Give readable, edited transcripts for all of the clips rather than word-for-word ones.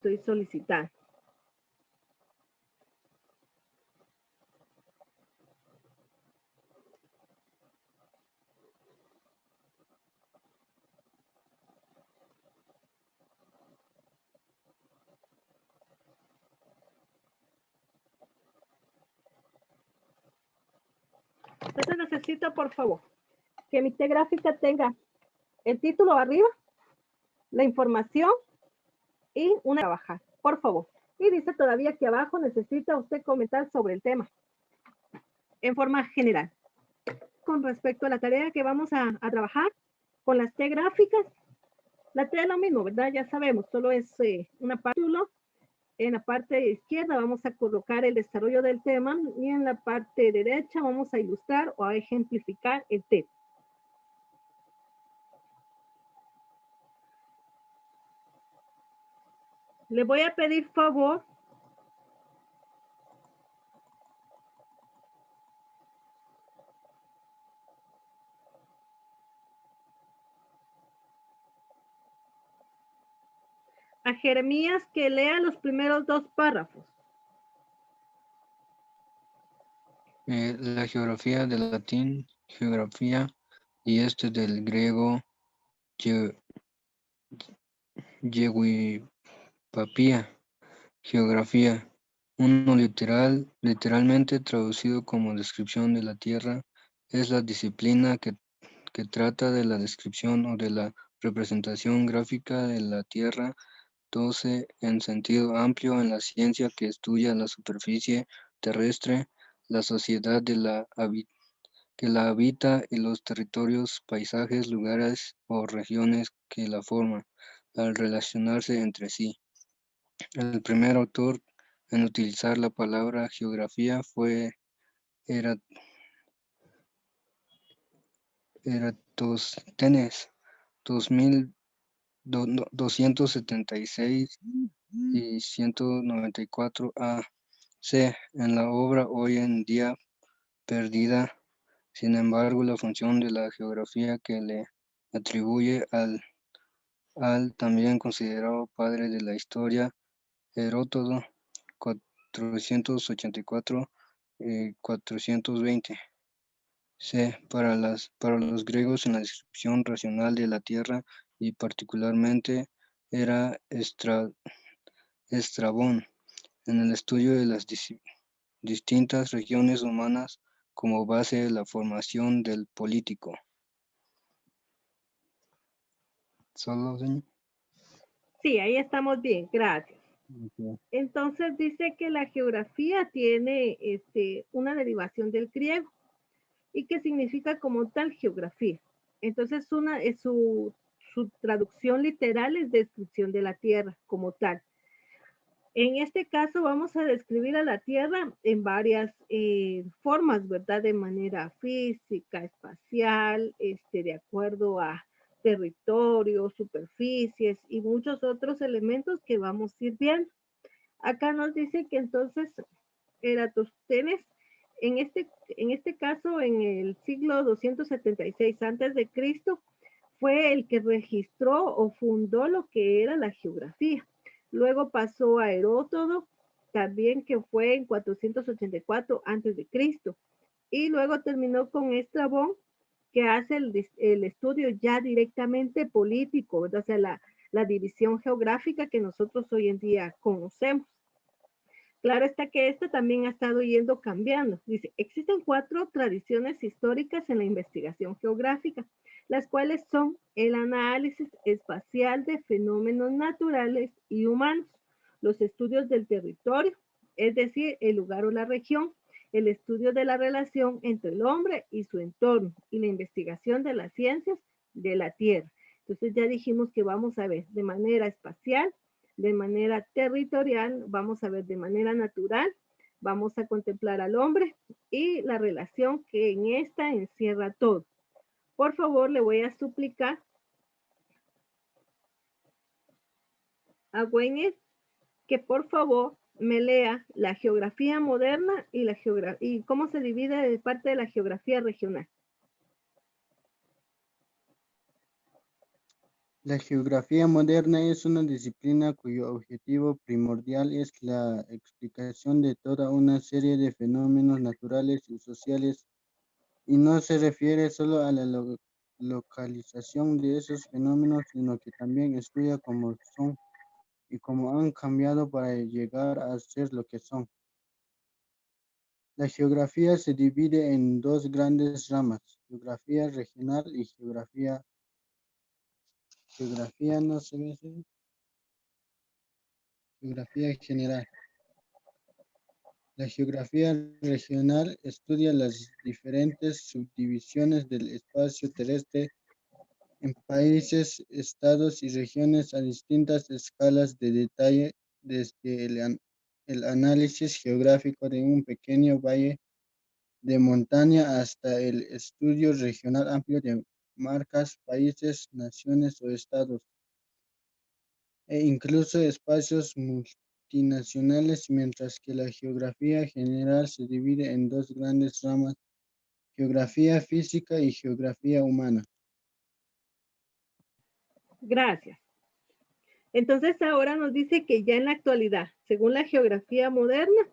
estoy solicitando. Entonces necesito, por favor, que mi T gráfica tenga el título arriba, la información y una trabajar, por favor. Y dice todavía aquí abajo, necesita usted comentar sobre el tema en forma general. Con respecto a la tarea que vamos a trabajar con las T gráficas, la T es lo mismo, ¿verdad? Ya sabemos, solo es una parte. En la parte izquierda vamos a colocar el desarrollo del tema y en la parte derecha vamos a ilustrar o a ejemplificar el tema. Le voy a pedir favor a Jeremías que lea los primeros dos párrafos. La geografía del latín, geografía, y del griego, Yeguipapía, geografía. Uno literalmente traducido como descripción de la Tierra, es la disciplina que trata de la descripción o de la representación gráfica de la Tierra, 12 en sentido amplio en la ciencia que estudia la superficie terrestre, la sociedad que la habita y los territorios, paisajes, lugares o regiones que la forman, al relacionarse entre sí. El primer autor en utilizar la palabra geografía fue Eratóstenes, 2276 y 194 AC, en la obra hoy en día perdida. Sin embargo, la función de la geografía que le atribuye al también considerado padre de la historia, Heródoto, 484-420 C. Para los griegos en la descripción racional de la Tierra y particularmente era Estrabón en el estudio de las distintas regiones humanas como base de la formación del político. ¿Solo, señor? Sí, ahí estamos bien, gracias. Okay. Entonces dice que la geografía tiene una derivación del griego y que significa como tal geografía. Entonces su traducción literal es descripción de la Tierra como tal. En este caso vamos a describir a la Tierra en varias formas, ¿verdad? De manera física, espacial, de acuerdo a territorios, superficies y muchos otros elementos que vamos a ir viendo. Acá nos dice que entonces Eratóstenes, en este caso, en el siglo 276 a.C., fue el que registró o fundó lo que era la geografía. Luego pasó a Heródoto, también que fue en 484 a.C. Y luego terminó con Estrabón, que hace el estudio ya directamente político, ¿verdad? O sea, la división geográfica que nosotros hoy en día conocemos. Claro está que esto también ha estado yendo cambiando. Dice, existen 4 tradiciones históricas en la investigación geográfica, las cuales son el análisis espacial de fenómenos naturales y humanos, los estudios del territorio, es decir, el lugar o la región, el estudio de la relación entre el hombre y su entorno y la investigación de las ciencias de la Tierra. Entonces ya dijimos que vamos a ver de manera espacial, de manera territorial, vamos a ver de manera natural, vamos a contemplar al hombre y la relación que en esta encierra todo. Por favor, le voy a suplicar a Wayne que por favor me lea la geografía moderna y cómo se divide de parte de la geografía regional. La geografía moderna es una disciplina cuyo objetivo primordial es la explicación de toda una serie de fenómenos naturales y sociales y no se refiere solo a la localización de esos fenómenos, sino que también estudia cómo son y cómo han cambiado para llegar a ser lo que son. La geografía se divide en dos grandes ramas, geografía regional y geografía no se ve así, geografía general. La geografía regional estudia las diferentes subdivisiones del espacio terrestre en países, estados y regiones a distintas escalas de detalle, desde el análisis geográfico de un pequeño valle de montaña hasta el estudio regional amplio de marcas, países, naciones o estados, e incluso espacios multinacionales, mientras que la geografía general se divide en dos grandes ramas, geografía física y geografía humana. Gracias. Entonces ahora nos dice que ya en la actualidad, según la geografía moderna,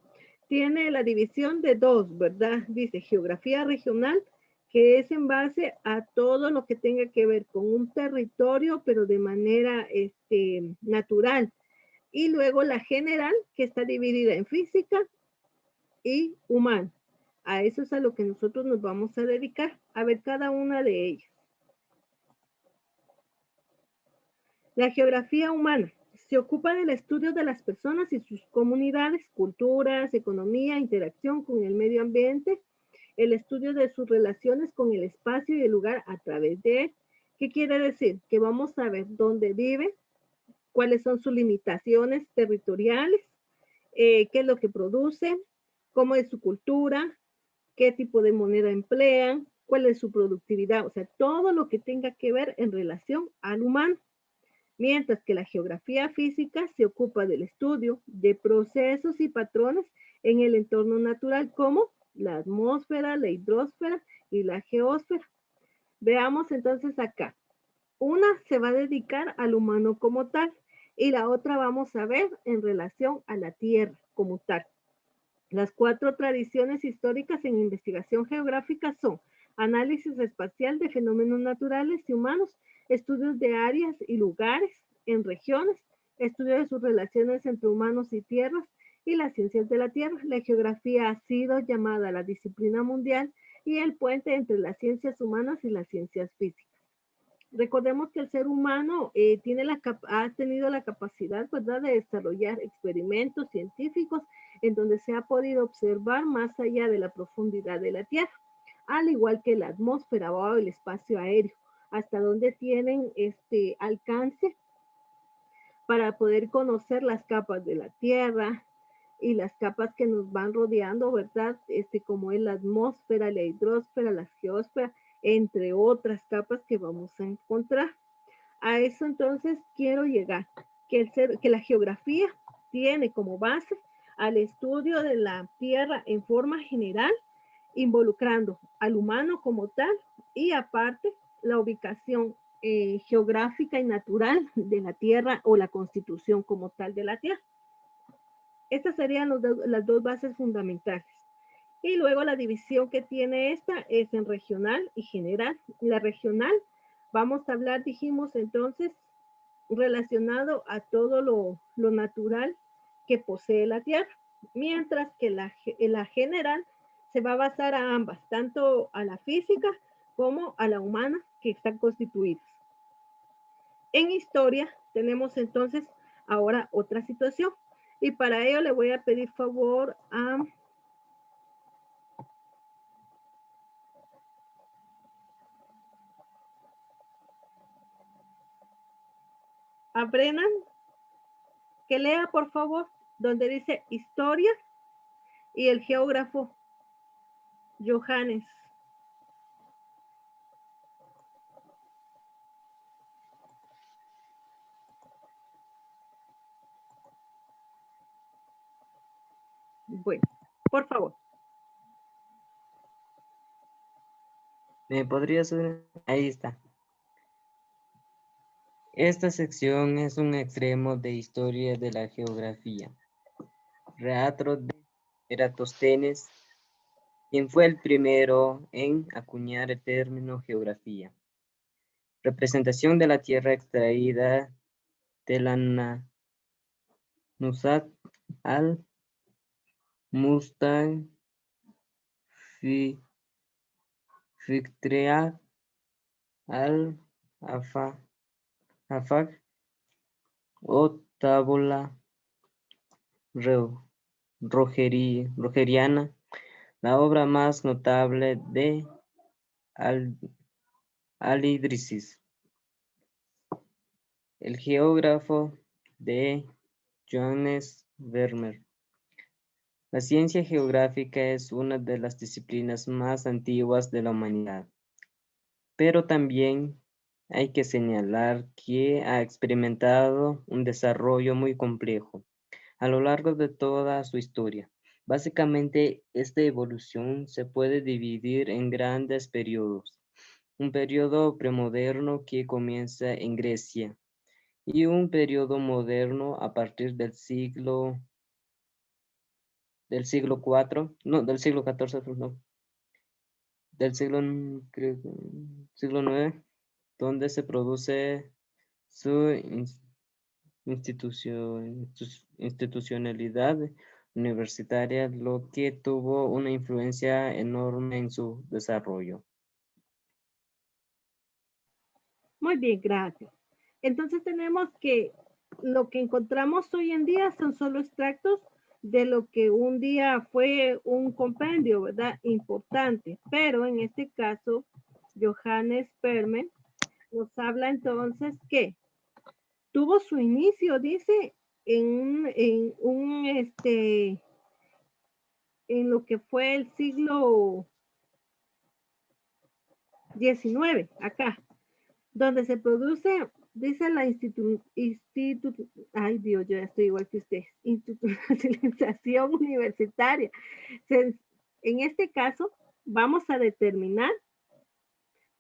tiene la división de dos, ¿verdad? Dice geografía regional, que es en base a todo lo que tenga que ver con un territorio, pero de manera natural. Y luego la general, que está dividida en física y humana. A eso es a lo que nosotros nos vamos a dedicar, a ver cada una de ellas. La geografía humana se ocupa del estudio de las personas y sus comunidades, culturas, economía, interacción con el medio ambiente, el estudio de sus relaciones con el espacio y el lugar a través de él. ¿Qué quiere decir? Que vamos a ver dónde vive, cuáles son sus limitaciones territoriales, qué es lo que produce, cómo es su cultura, qué tipo de moneda emplean, cuál es su productividad, o sea, todo lo que tenga que ver en relación al humano. Mientras que la geografía física se ocupa del estudio de procesos y patrones en el entorno natural como la atmósfera, la hidrosfera y la geósfera. Veamos entonces acá. Una se va a dedicar al humano como tal y la otra vamos a ver en relación a la Tierra como tal. Las cuatro tradiciones históricas en investigación geográfica son análisis espacial de fenómenos naturales y humanos, estudios de áreas y lugares en regiones, estudio de sus relaciones entre humanos y tierras y las ciencias de la Tierra. La geografía ha sido llamada la disciplina mundial y el puente entre las ciencias humanas y las ciencias físicas. Recordemos que el ser humano ha tenido la capacidad, ¿verdad?, de desarrollar experimentos científicos en donde se ha podido observar más allá de la profundidad de la Tierra, al igual que la atmósfera o el espacio aéreo, hasta donde tienen este alcance para poder conocer las capas de la Tierra y las capas que nos van rodeando, ¿verdad? Como es la atmósfera, la hidrosfera, la geósfera, entre otras capas que vamos a encontrar. A eso entonces quiero llegar, que la geografía tiene como base al estudio de la Tierra en forma general, involucrando al humano como tal y aparte la ubicación geográfica y natural de la Tierra o la constitución como tal de la Tierra. Estas serían las dos bases fundamentales. Y luego la división que tiene esta es en regional y general. La regional, vamos a hablar, dijimos entonces, relacionado a todo lo natural que posee la Tierra, mientras que la general se va a basar a ambas, tanto a la física como a la humana que están constituidas. En historia tenemos entonces ahora otra situación y para ello le voy a pedir favor a Brennan que lea por favor donde dice historia y el geógrafo Johannes. Bueno, por favor. ¿Me podría subir? Ahí está. Esta sección es un extremo de historia de la geografía. Reatro de Eratóstenes, quien fue el primero en acuñar el término geografía. Representación de la tierra extraída de la Nusat al-Mustang Fictrea al-Afaq o Tábula Rogeriana, la obra más notable de Al-Idrisis, el geógrafo de Johannes Vermeer. La ciencia geográfica es una de las disciplinas más antiguas de la humanidad, pero también hay que señalar que ha experimentado un desarrollo muy complejo a lo largo de toda su historia. Básicamente, esta evolución se puede dividir en grandes periodos. Un periodo premoderno que comienza en Grecia y un periodo moderno a partir del siglo IV, no, del siglo XIV, no, del siglo IX, donde se produce su institucionalidad universitaria, lo que tuvo una influencia enorme en su desarrollo. Muy bien, gracias. Entonces tenemos que lo que encontramos hoy en día son solo extractos de lo que un día fue un compendio, ¿verdad? Importante. Pero en este caso, Johannes Vermeer nos habla entonces que tuvo su inicio, dice, en lo que fue el siglo XIX, acá, donde se produce, dice la ay Dios, yo ya estoy igual que usted, institucionalización universitaria. En este caso, vamos a determinar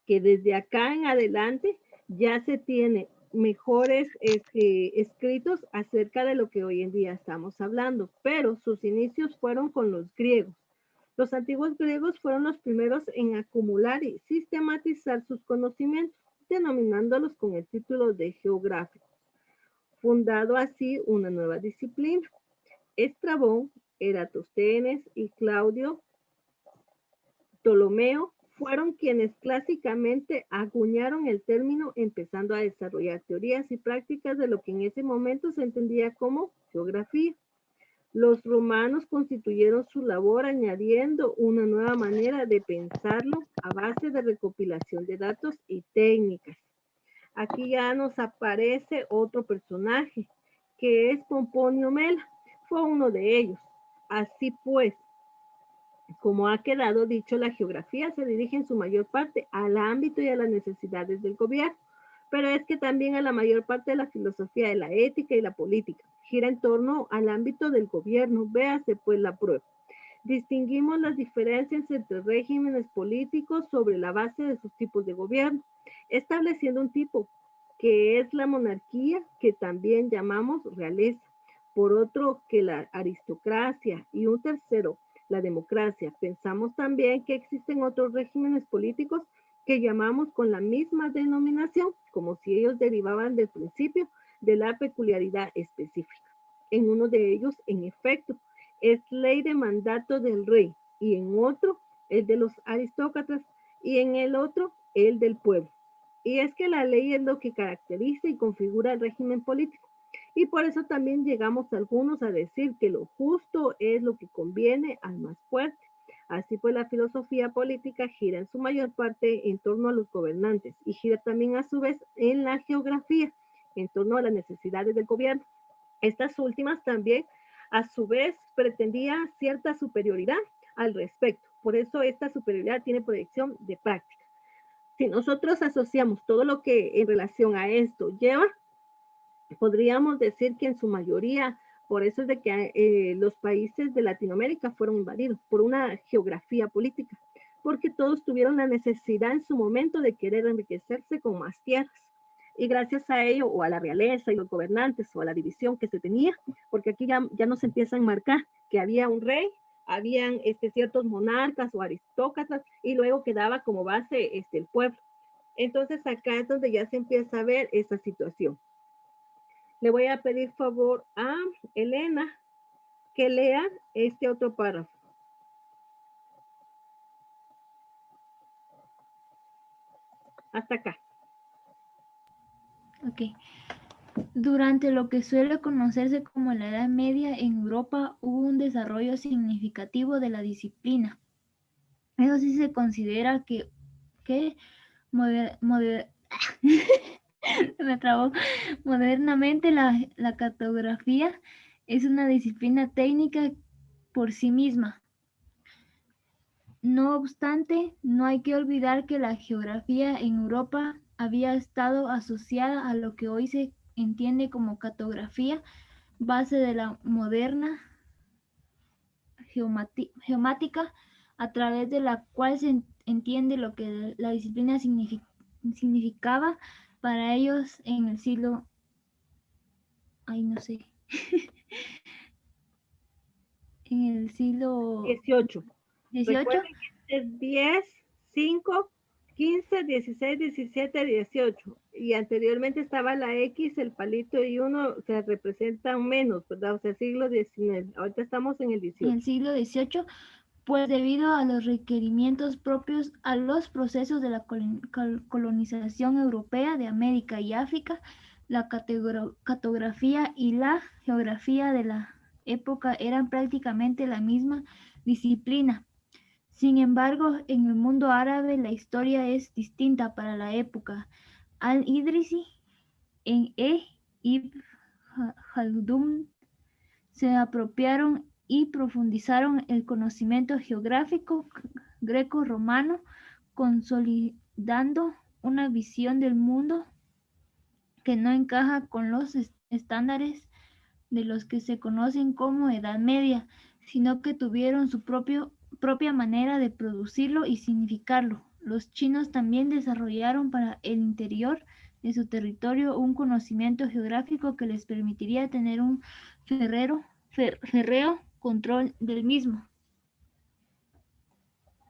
que desde acá en adelante ya se tiene mejores escritos acerca de lo que hoy en día estamos hablando, pero sus inicios fueron con los griegos. Los antiguos griegos fueron los primeros en acumular y sistematizar sus conocimientos, denominándolos con el título de geográficos, fundado así una nueva disciplina. Estrabón, Eratóstenes y Claudio Ptolomeo fueron quienes clásicamente acuñaron el término, empezando a desarrollar teorías y prácticas de lo que en ese momento se entendía como geografía. Los romanos constituyeron su labor añadiendo una nueva manera de pensarlo a base de recopilación de datos y técnicas. Aquí ya nos aparece otro personaje, que es Pomponio Mela. Fue uno de ellos. Así pues, como ha quedado dicho, la geografía se dirige en su mayor parte al ámbito y a las necesidades del gobierno, pero es que también a la mayor parte de la filosofía de la ética y la política gira en torno al ámbito del gobierno. Véase pues la prueba. Distinguimos las diferencias entre regímenes políticos sobre la base de sus tipos de gobierno, estableciendo un tipo que es la monarquía, que también llamamos realeza, por otro que la aristocracia, y un tercero, la democracia. Pensamos también que existen otros regímenes políticos que llamamos con la misma denominación, como si ellos derivaban del principio de la peculiaridad específica. En uno de ellos, en efecto, es ley de mandato del rey, y en otro, el de los aristócratas, y en el otro, el del pueblo. Y es que la ley es lo que caracteriza y configura el régimen político. Y por eso también llegamos algunos a decir que lo justo es lo que conviene al más fuerte. Así pues, la filosofía política gira en su mayor parte en torno a los gobernantes y gira también a su vez en la geografía, en torno a las necesidades del gobierno. Estas últimas también, a su vez, pretendían cierta superioridad al respecto. Por eso esta superioridad tiene proyección de práctica. Si nosotros asociamos todo lo que en relación a esto lleva, podríamos decir que en su mayoría, por eso es de que los países de Latinoamérica fueron invadidos por una geografía política, porque todos tuvieron la necesidad en su momento de querer enriquecerse con más tierras. Y gracias a ello, o a la realeza y los gobernantes, o a la división que se tenía, porque aquí ya nos empiezan a marcar que había un rey, habían ciertos monarcas o aristócratas, y luego quedaba como base el pueblo. Entonces acá es donde ya se empieza a ver esa situación. Le voy a pedir favor a Elena que lea este otro párrafo. Hasta acá. Ok. Durante lo que suele conocerse como la Edad Media en Europa hubo un desarrollo significativo de la disciplina. Eso sí se considera que me trabó. Modernamente la cartografía es una disciplina técnica por sí misma. No obstante, no hay que olvidar que la geografía en Europa había estado asociada a lo que hoy se entiende como cartografía, base de la moderna geomática, a través de la cual se entiende lo que la disciplina significaba para ellos en el siglo, no sé, en el siglo 18. 18. Recuerden que es 10, 5, 15, 16, 17, 18. Y anteriormente estaba la X, el palito y 1, o sea, representan menos, ¿verdad? O sea, siglo XIX. Ahorita estamos en el 18. En el siglo XVIII, pues debido a los requerimientos propios a los procesos de la colonización europea de América y África, la cartografía y la geografía de la época eran prácticamente la misma disciplina. Sin embargo, en el mundo árabe la historia es distinta para la época. Al-Idrisi en Ibn Khaldun se apropiaron y profundizaron el conocimiento geográfico greco-romano, consolidando una visión del mundo que no encaja con los estándares de los que se conocen como Edad Media, sino que tuvieron su propia manera de producirlo y significarlo. Los chinos también desarrollaron para el interior de su territorio un conocimiento geográfico que les permitiría tener un férreo control del mismo.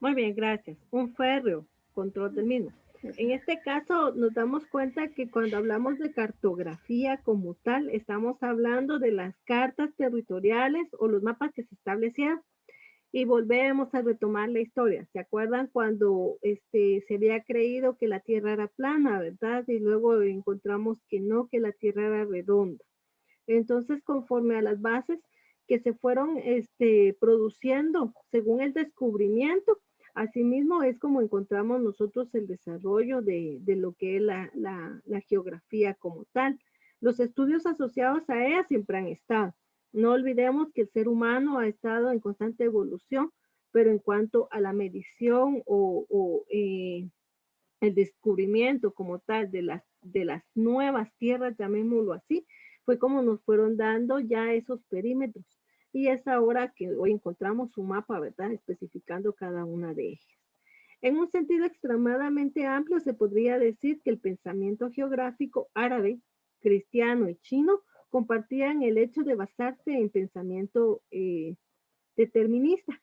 Muy bien, gracias. Un férreo control del mismo. En este caso nos damos cuenta que cuando hablamos de cartografía como tal, estamos hablando de las cartas territoriales o los mapas que se establecieron. Y volvemos a retomar la historia. ¿Se acuerdan cuando se había creído que la Tierra era plana, verdad? Y luego encontramos que no, que la Tierra era redonda. Entonces, conforme a las bases que se fueron produciendo según el descubrimiento, asimismo es como encontramos nosotros el desarrollo de lo que es la geografía como tal. Los estudios asociados a ella siempre han estado. No olvidemos que el ser humano ha estado en constante evolución, pero en cuanto a la medición o el descubrimiento como tal de las nuevas tierras, llamémoslo así, fue como nos fueron dando ya esos perímetros. Y es ahora que hoy encontramos un mapa, ¿verdad? Especificando cada una de ellas. En un sentido extremadamente amplio, se podría decir que el pensamiento geográfico árabe, cristiano y chino compartían el hecho de basarse en pensamiento determinista,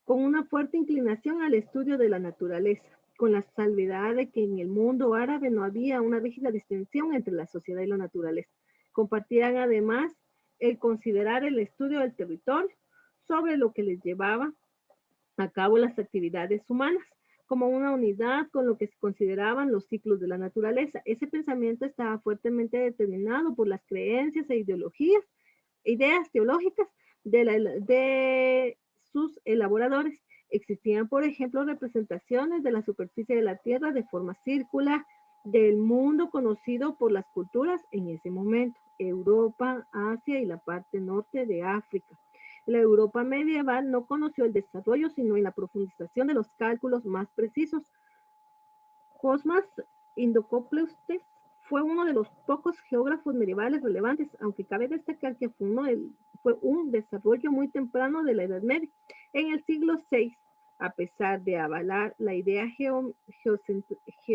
con una fuerte inclinación al estudio de la naturaleza, con la salvedad de que en el mundo árabe no había una rígida distinción entre la sociedad y la naturaleza. Compartían además el considerar el estudio del territorio sobre lo que les llevaba a cabo las actividades humanas como una unidad con lo que se consideraban los ciclos de la naturaleza. Ese pensamiento estaba fuertemente determinado por las creencias e ideas teológicas de sus elaboradores. Existían, por ejemplo, representaciones de la superficie de la Tierra de forma circular del mundo conocido por las culturas en ese momento, Europa, Asia y la parte norte de África. La Europa medieval no conoció el desarrollo, sino en la profundización de los cálculos más precisos. Cosmas Indocopleustes fue uno de los pocos geógrafos medievales relevantes, aunque cabe destacar que fue un desarrollo muy temprano de la Edad Media. En el siglo VI, a pesar de avalar la idea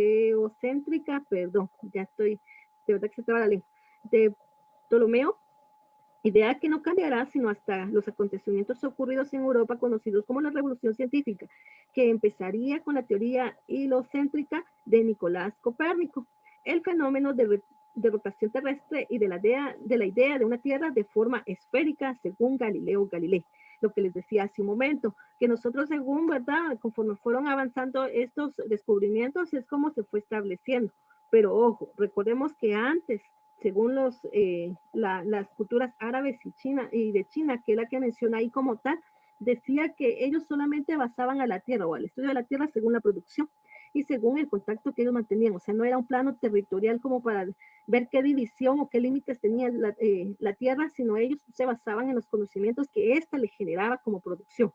geocéntrica, de verdad que se traba la lengua, de Ptolomeo, idea que no cambiará sino hasta los acontecimientos ocurridos en Europa conocidos como la Revolución Científica, que empezaría con la teoría heliocéntrica de Nicolás Copérnico, el fenómeno de rotación terrestre y de la idea de una Tierra de forma esférica según Galileo Galilei. Lo que les decía hace un momento, que nosotros según, ¿verdad? Conforme fueron avanzando estos descubrimientos es como se fue estableciendo. Pero ojo, recordemos que antes, según las culturas árabes y de China, que es la que menciona ahí como tal, decía que ellos solamente basaban a la Tierra o al estudio de la Tierra según la producción y según el contacto que ellos mantenían. O sea, no era un plano territorial como para ver qué división o qué límites tenía la Tierra, sino ellos se basaban en los conocimientos que ésta le generaba como producción.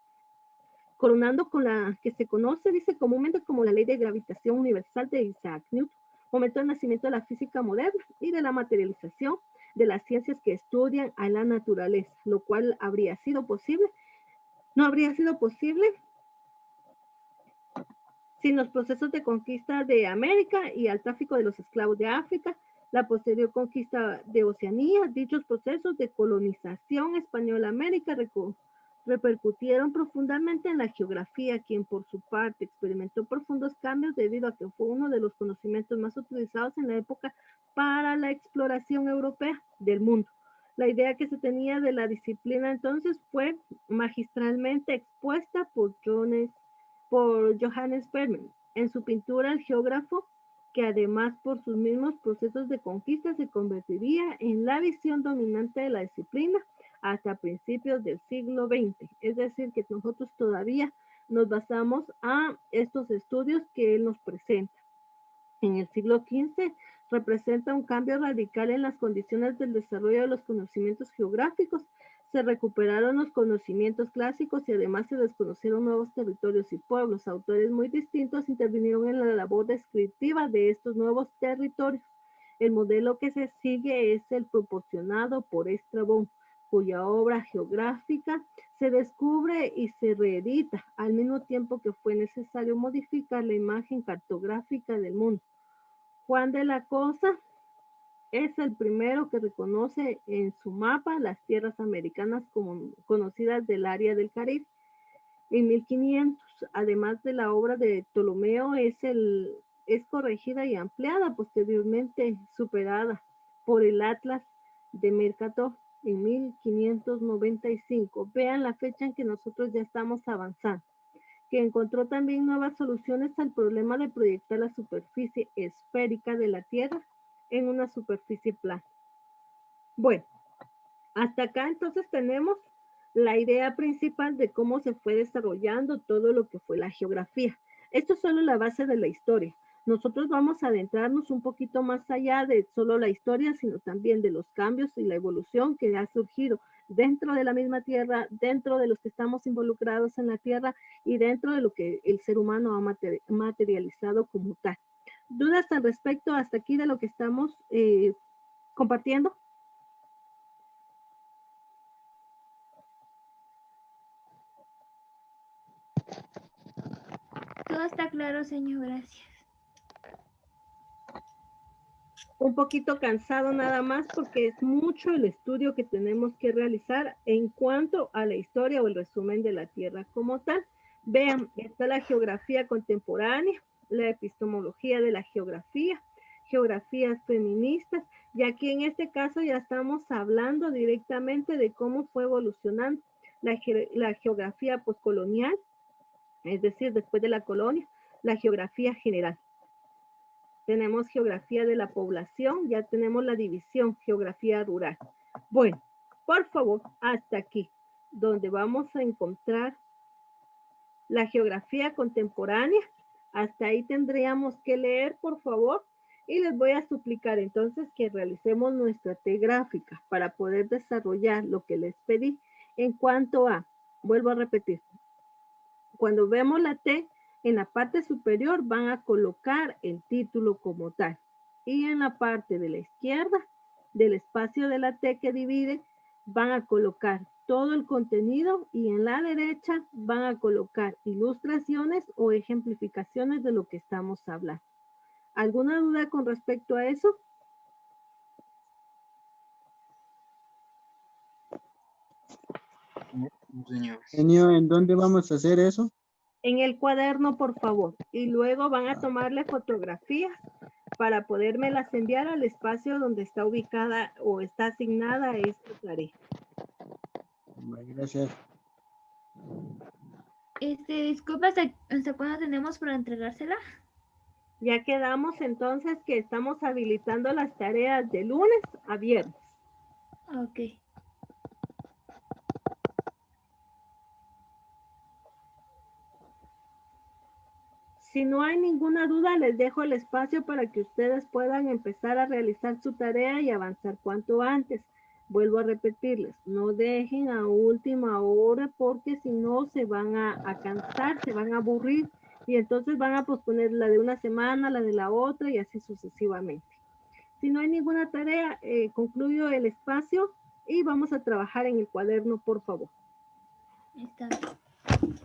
Coronando con la que se conoce, dice comúnmente como la ley de gravitación universal de Isaac Newton, momento del nacimiento de la física moderna y de la materialización de las ciencias que estudian a la naturaleza, lo cual habría sido posible, no habría sido posible sin los procesos de conquista de América y al tráfico de los esclavos de África, la posterior conquista de Oceanía. Dichos procesos de colonización española América repercutieron profundamente en la geografía, quien por su parte experimentó profundos cambios debido a que fue uno de los conocimientos más utilizados en la época para la exploración europea del mundo. La idea que se tenía de la disciplina entonces fue magistralmente expuesta por Johannes Vermeer en su pintura El geógrafo, que además por sus mismos procesos de conquista se convertiría en la visión dominante de la disciplina hasta principios del siglo XX. Es decir, que nosotros todavía nos basamos a estos estudios que él nos presenta. En el siglo XV representa un cambio radical en las condiciones del desarrollo de los conocimientos geográficos. Se recuperaron los conocimientos clásicos y además se desconocieron nuevos territorios y pueblos. Autores muy distintos intervinieron en la labor descriptiva de estos nuevos territorios. El modelo que se sigue es el proporcionado por Estrabón, cuya obra geográfica se descubre y se reedita, al mismo tiempo que fue necesario modificar la imagen cartográfica del mundo. Juan de la Cosa es el primero que reconoce en su mapa las tierras americanas como conocidas del área del Caribe. En 1500, además de la obra de Ptolomeo, es corregida y ampliada, posteriormente superada por el Atlas de Mercator en 1595. Vean la fecha en que nosotros ya estamos avanzando, que encontró también nuevas soluciones al problema de proyectar la superficie esférica de la Tierra en una superficie plana. Bueno, hasta acá entonces tenemos la idea principal de cómo se fue desarrollando todo lo que fue la geografía. Esto es solo la base de la historia. Nosotros vamos a adentrarnos un poquito más allá de solo la historia, sino también de los cambios y la evolución que ha surgido dentro de la misma Tierra, dentro de los que estamos involucrados en la Tierra y dentro de lo que el ser humano ha materializado como tal. ¿Dudas al respecto hasta aquí de lo que estamos compartiendo? Todo está claro, señor, gracias. Un poquito cansado nada más porque es mucho el estudio que tenemos que realizar en cuanto a la historia o el resumen de la Tierra como tal. Vean, está la geografía contemporánea, la epistemología de la geografía, geografías feministas, y aquí en este caso ya estamos hablando directamente de cómo fue evolucionando la geografía postcolonial, es decir, después de la colonia, la geografía general. Tenemos geografía de la población, ya tenemos la división, geografía rural. Bueno, por favor, hasta aquí, donde vamos a encontrar la geografía contemporánea. Hasta ahí tendríamos que leer, por favor, y les voy a suplicar entonces que realicemos nuestra T gráfica para poder desarrollar lo que les pedí en cuanto a, vuelvo a repetir, cuando vemos la T, en la parte superior van a colocar el título como tal. Y en la parte de la izquierda, del espacio de la T que divide, van a colocar todo el contenido y en la derecha van a colocar ilustraciones o ejemplificaciones de lo que estamos hablando. ¿Alguna duda con respecto a eso? Señor. Señor, ¿en dónde vamos a hacer eso? En el cuaderno, por favor. Y luego van a tomarle fotografías para podérmelas enviar al espacio donde está ubicada o está asignada esta tarea. Vale, gracias. Disculpa, ¿hasta cuándo tenemos para entregársela? Ya quedamos entonces que estamos habilitando las tareas de lunes a viernes. Ok. Si no hay ninguna duda, les dejo el espacio para que ustedes puedan empezar a realizar su tarea y avanzar cuanto antes. Vuelvo a repetirles, no dejen a última hora porque si no se van a cansar, se van a aburrir y entonces van a posponer la de una semana, la de la otra y así sucesivamente. Si no hay ninguna tarea, concluyo el espacio y vamos a trabajar en el cuaderno, por favor. Está bien.